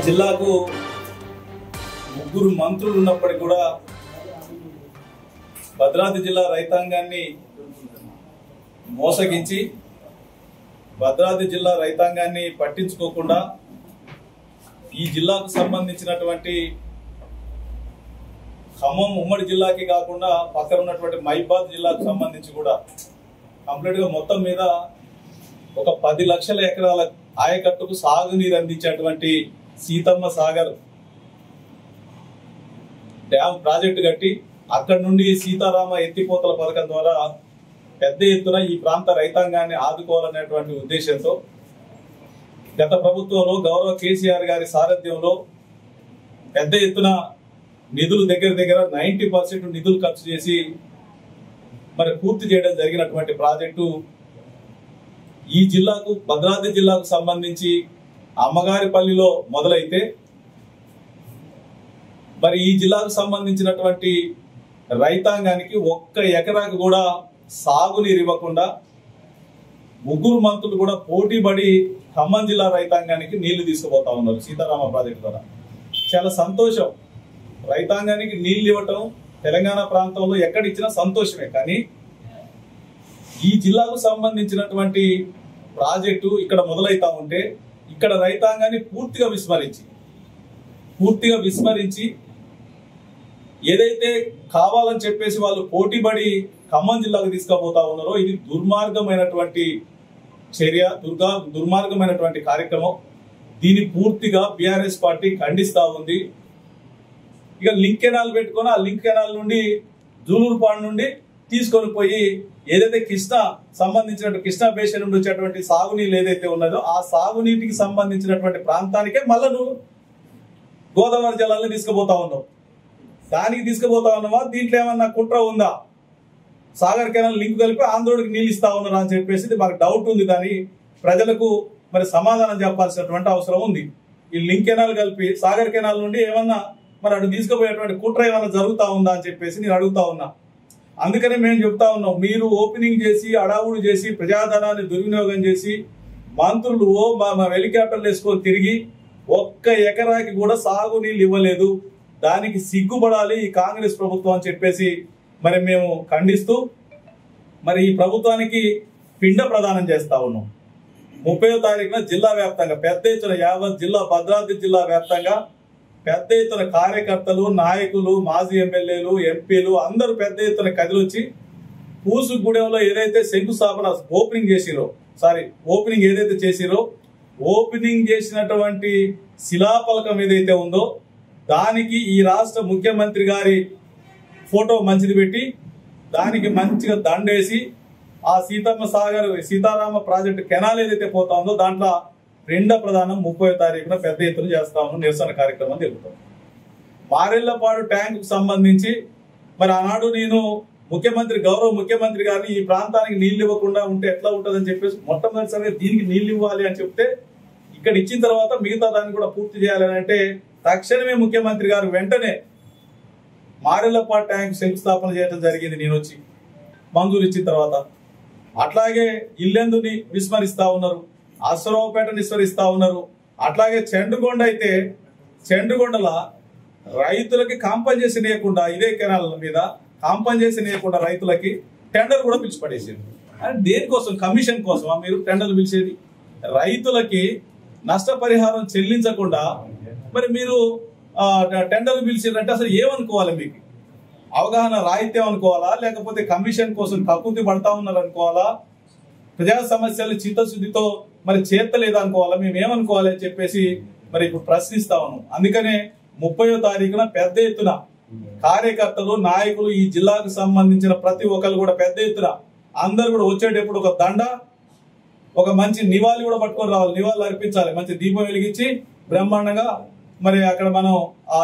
జిల్లాకు ముగ్గురు మంత్రులు ఉన్నప్పటికీ కూడా భద్రాద్రి జిల్లా రైతాంగాన్ని మోసగించి భద్రాద్రి జిల్లా రైతాంగాన్ని పట్టించుకోకుండా ఈ జిల్లాకు సంబంధించినటువంటి ఖమ్మం ఉమ్మడి జిల్లాకి కాకుండా పక్కన ఉన్నటువంటి మైబాద్ జిల్లాకు సంబంధించి కూడా కంప్లీట్ గా మొత్తం మీద ఒక 10 లక్షల ఎకరాల ఆయకట్టుకు సాగునీరు అందించేటువంటి సీతమ్మ సాగర్ డ్యామ్ ప్రాజెక్టు కట్టి అక్కడి నుండి సీతారామ ఎత్తిపోతల పథకం ద్వారా పెద్ద ఎత్తున ఈ ప్రాంత రైతాంగాన్ని ఆదుకోవాలనేటువంటి ఉద్దేశంతో గత ప్రభుత్వంలో గౌరవ కేసీఆర్ గారి సారథ్యంలో పెద్ద ఎత్తున నిధులు దగ్గర 90% నిధులు ఖర్చు చేసి మరి పూర్తి చేయడం జరిగినటువంటి ప్రాజెక్టు ఈ జిల్లాకు భద్రాద్రి జిల్లాకు సంబంధించి అమ్మగారిపల్లిలో మొదలైతే మరి ఈ జిల్లాకు సంబంధించినటువంటి రైతాంగానికి 1 ఎకరాకు కూడా సాగునీరు ఇవ్వకుండా ముగ్గురు మంత్రులు కూడా పోటీపడి ఖమ్మం జిల్లా రైతాంగానికి నీళ్లు తీసుకుపోతా ఉన్నారు సీతారామ ప్రాజెక్టు ద్వారా. చాలా సంతోషం, రైతాంగానికి నీళ్లు ఇవ్వటం తెలంగాణ ప్రాంతంలో ఎక్కడిచ్చినా సంతోషమే. కానీ ఈ జిల్లాకు సంబంధించినటువంటి ప్రాజెక్టు ఇక్కడ మొదలైతా ఉంటే ఇక్కడ రైతాంగాన్ని పూర్తిగా విస్మరించి ఏదైతే కావాలని చెప్పేసి వాళ్ళు పోటీపడి ఖమ్మం జిల్లాకు తీసుకుపోతా ఉన్నారో ఇది దుర్మార్గమైనటువంటి చర్య, దుర్మార్గమైనటువంటి కార్యక్రమం. దీన్ని పూర్తిగా బీఆర్ఎస్ పార్టీ ఖండిస్తా ఉంది. ఇక లింక్ కెనాల్ పెట్టుకొని ఆ లింక్ కెనాల్ నుండి జూలూరుపాడు నుండి తీసుకొని పోయి ఏదైతే కృష్ణా బేసిన్ నుండి వచ్చేటువంటి సాగునీళ్ళు ఏదైతే ఉన్నదో ఆ సాగునీటికి సంబంధించినటువంటి ప్రాంతానికే మళ్ళా నువ్వు గోదావరి జలాలను తీసుకుపోతా ఉన్నావు. దానికి తీసుకుపోతా ఉన్నావా? దీంట్లో ఏమన్నా కుట్ర ఉందా? సాగర్ కెనాల్ లింక్ కలిపి ఆంధ్రోడికి నీళ్ళు ఇస్తా ఉన్నారా అని చెప్పేసి మాకు డౌట్ ఉంది. దాని ప్రజలకు మరి సమాధానం చెప్పాల్సినటువంటి అవసరం ఉంది. ఈ లింక్ కెనాల్ కలిపి సాగర్ కెనాల్ నుండి ఏమన్నా మరి అటు తీసుకుపోయేటువంటి కుట్ర ఏమైనా జరుగుతా ఉందా అని చెప్పేసి నేను అడుగుతా ఉన్నా. అందుకనే మేము చెప్తా ఉన్నాం, మీరు ఓపెనింగ్ చేసి అడావుడు చేసి ప్రజాధనాన్ని దుర్వినియోగం చేసి మంత్రులు హెలికాప్టర్లు వేసుకొని తిరిగి 1 ఎకరాకి కూడా సాగునీళ్ళు ఇవ్వలేదు. దానికి సిగ్గుపడాలి ఈ కాంగ్రెస్ ప్రభుత్వం అని చెప్పేసి మరి మేము ఖండిస్తూ మరి ఈ ప్రభుత్వానికి పిండ ప్రదానం చేస్తా ఉన్నాం. 30వ తారీఖున జిల్లా వ్యాప్తంగా పెద్ద ఎత్తున యావత్ జిల్లా భద్రాద్రి జిల్లా వ్యాప్తంగా పెద్ద ఎత్తున కార్యకర్తలు, నాయకులు, మాజీ ఎమ్మెల్యేలు, ఎంపీలు అందరూ పెద్ద ఎత్తున కదిలొచ్చి పూసుగూడెంలో ఏదైతే శంకుస్థాపన ఓపెనింగ్ ఏదైతే చేసిరో ఓపెనింగ్ చేసినటువంటి శిలాఫలకం ఏదైతే ఉందో దానికి ఈ రాష్ట్ర ముఖ్యమంత్రి గారి ఫోటో మంచిది పెట్టి దానికి మంచిగా దండేసి ఆ సీతారామ ప్రాజెక్టు కెనాల్ ఏదైతే పోతా ఉందో దాంట్లో పిండ ప్రదానం 30వ తారీఖున పెద్ద ఎత్తున చేస్తా ఉన్నాం. నిరసన కార్యక్రమం జరుగుతాం. మారెళ్లపాడు ట్యాంకు సంబంధించి మరి ఆనాడు నేను గౌరవ ముఖ్యమంత్రి గారిని ఈ ప్రాంతానికి నీళ్లు ఇవ్వకుండా ఉంటే ఎట్లా ఉంటుందని చెప్పేసి మొట్టమొదటిసారిగా దీనికి నీళ్లు ఇవ్వాలి అని చెప్తే ఇక్కడ ఇచ్చిన తర్వాత మిగతా దాన్ని కూడా పూర్తి చేయాలని అంటే తక్షణమే ముఖ్యమంత్రి గారు వెంటనే మారెళ్లపాడు ట్యాంక్ శంకుస్థాపన చేయడం జరిగింది. నేను వచ్చి మంజూరు ఇచ్చిన తర్వాత అట్లాగే ఇల్లెందుని విస్మరిస్తా ఉన్నారు, అశ్వరావుపేట విస్మరిస్తా ఉన్నారు. అట్లాగే చెండుగొండ అయితే చెండుగొండల రైతులకి కాంపన్సేషన్ ఇవ్వకుండా ఇదే కెనాల్ మీద కాంపన్సేషన్ ఇవ్వకుండా రైతులకి టెండర్ కూడా పిలిచిపడేసారు. అంటే దేనికోసం? కమిషన్ కోసమా మీరు టెండర్లు పిలిచేది? రైతులకి నష్టపరిహారం చెల్లించకుండా మరి మీరు టెండర్లు పిలిచారంటే అసలు ఏమనుకోవాలి? మీకు అవగాహన రాహిత్యం అనుకోవాలా, లేకపోతే కమిషన్ కోసం కక్కుర్తి పడతా ఉన్నారు అనుకోవాలా, ప్రజా సమస్యలు చిత్తశుద్ధితో మరి చేర్తలేదు అనుకోవాలా, మేము ఏమనుకోవాలి అని చెప్పేసి మరి ఇప్పుడు ప్రశ్నిస్తా ఉన్నాం. అందుకనే 30వ తారీఖున పెద్ద ఎత్తున కార్యకర్తలు, నాయకులు, ఈ జిల్లాకు సంబంధించిన ప్రతి ఒక్కరు కూడా పెద్ద ఎత్తున అందరు కూడా వచ్చేటప్పుడు ఒక దండ, ఒక మంచి నివాళి కూడా పట్టుకొని రావాలి. నివాళులు అర్పించాలి, మంచి దీపం వెలిగించి బ్రహ్మాండంగా మరి అక్కడ మనం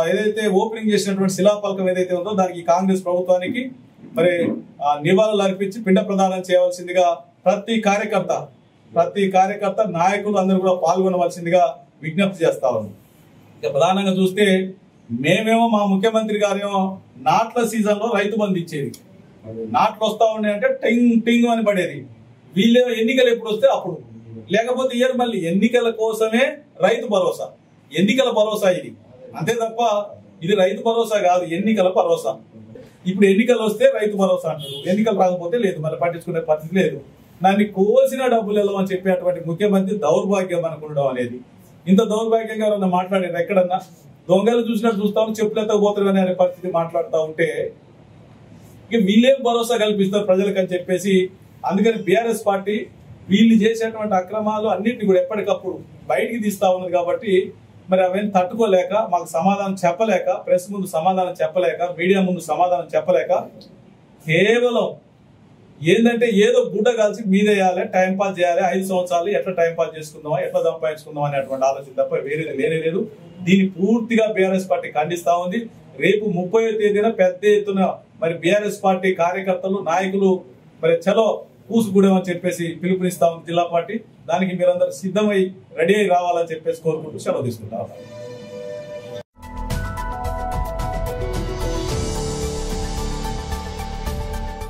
ఏదైతే ఓపెనింగ్ చేసినటువంటి శిలాఫలకం ఏదైతే ఉందో దానికి కాంగ్రెస్ ప్రభుత్వానికి మరి నివాళులు అర్పించి పిండ ప్రదానం చేయవలసిందిగా ప్రతి కార్యకర్త నాయకులు అందరూ కూడా పాల్గొనవలసిందిగా విజ్ఞప్తి చేస్తా ఉన్నాం. ఇక ప్రధానంగా చూస్తే మేమేమో మా ముఖ్యమంత్రి గారేమో నాట్ల సీజన్ లో రైతు బంధు ఇచ్చేది. నాట్లు వస్తా ఉన్నాయి అంటే టింగ్ టింగ్ అని పడేది. వీళ్ళేమో ఎన్నికలు ఎప్పుడు వస్తే అప్పుడు, లేకపోతే ఇయర్ మళ్ళీ ఎన్నికల కోసమే రైతు భరోసా. ఎన్నికల భరోసా ఇది, అంతే తప్ప ఇది రైతు భరోసా కాదు, ఎన్నికల భరోసా. ఇప్పుడు ఎన్నికలు వస్తే రైతు భరోసా అంటారు, ఎన్నికలు రాకపోతే లేదు, మళ్ళీ పట్టించుకునే పరిస్థితి లేదు. దాన్ని కోసిన డబ్బులు వెళ్ళమని చెప్పేటువంటి ముఖ్యమంత్రి దౌర్భాగ్యం అనుకుండడం అనేది. ఇంత దౌర్భాగ్యంగా ఎవరన్నా మాట్లాడారు ఎక్కడన్నా? దొంగలు చూసినట్టు చూస్తాము, చెప్పులతో పోతారు అనే పరిస్థితి మాట్లాడుతూ ఉంటే ఇక వీళ్ళేం భరోసా కల్పిస్తారు ప్రజలకు అని చెప్పేసి, అందుకని బీఆర్ఎస్ పార్టీ వీళ్ళు చేసేటువంటి అక్రమాలు అన్నింటినీ కూడా ఎప్పటికప్పుడు బయటికి తీస్తా ఉన్నది. కాబట్టి మరి అవన్నీ తట్టుకోలేక, మాకు సమాధానం చెప్పలేక, ప్రెస్ ముందు సమాధానం చెప్పలేక, మీడియా ముందు సమాధానం చెప్పలేక, కేవలం ఏంటంటే ఏదో గుడ్డ కలిసి మీదేయాలి, టైం పాస్ చేయాలి, 5 సంవత్సరాలు ఎట్లా టైం పాస్ చేసుకుందామా, ఎట్లా సంపాదించుకుందాం అనేటువంటి ఆలోచన తప్ప వేరేది లేనే లేదు. దీన్ని పూర్తిగా బీఆర్ఎస్ పార్టీ ఖండిస్తా ఉంది. రేపు 30వ తేదీన పెద్ద ఎత్తున మరి బీఆర్ఎస్ పార్టీ కార్యకర్తలు, నాయకులు మరి చలో పూసుకూడమని చెప్పేసి పిలుపునిస్తా ఉంది జిల్లా పార్టీ. దానికి మీరందరూ సిద్ధమై రెడీ అయి రావాలని చెప్పేసి కోరుకుంటూ సెలవు తీసుకుంటాం.